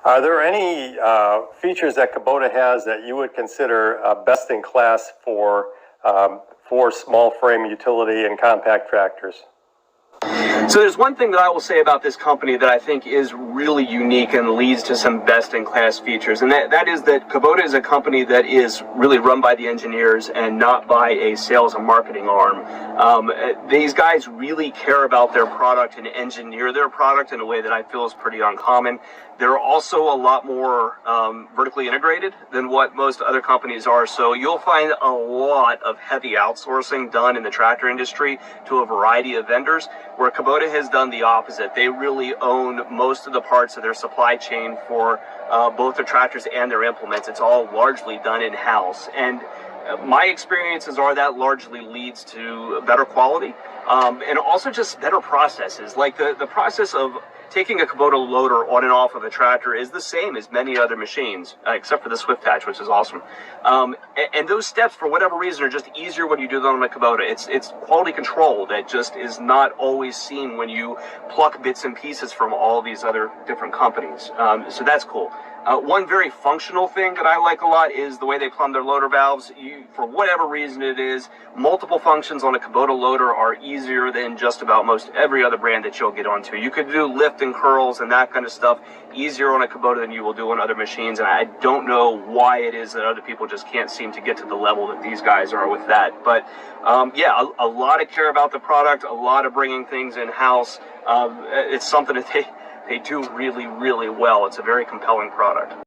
Are there any features that Kubota has that you would consider best in class for small frame utility and compact tractors? So there's one thing that I will say about this company that I think is really unique and leads to some best-in-class features, and that is that Kubota is a company that is really run by the engineers and not by a sales and marketing arm. These guys really care about their product and engineer their product in a way that I feel is pretty uncommon. They're also a lot more vertically integrated than what most other companies are, so you'll find a lot of heavy outsourcing done in the tractor industry to a variety of vendors, where Kubota has done the opposite. They really own most of the parts of their supply chain for both their tractors and their implements. It's all largely done in-house, and my experiences are that largely leads to better quality and also just better processes. Like the process of taking a Kubota loader on and off of a tractor is the same as many other machines, except for the Swift Hatch, which is awesome. And those steps, for whatever reason, are just easier when you do them on a Kubota. It's quality control that just is not always seen when you pluck bits and pieces from all these other different companies. So that's cool. One very functional thing that I like a lot is the way they plumb their loader valves. For whatever reason it is, multiple functions on a Kubota loader are easier than just about most every other brand that you'll get onto. You could do lift and curls and that kind of stuff easier on a Kubota than you will do on other machines, and I don't know why it is that other people just can't seem to get to the level that these guys are with that. But yeah, a lot of care about the product, a lot of bringing things in-house. It's something that they do really, really well. It's a very compelling product.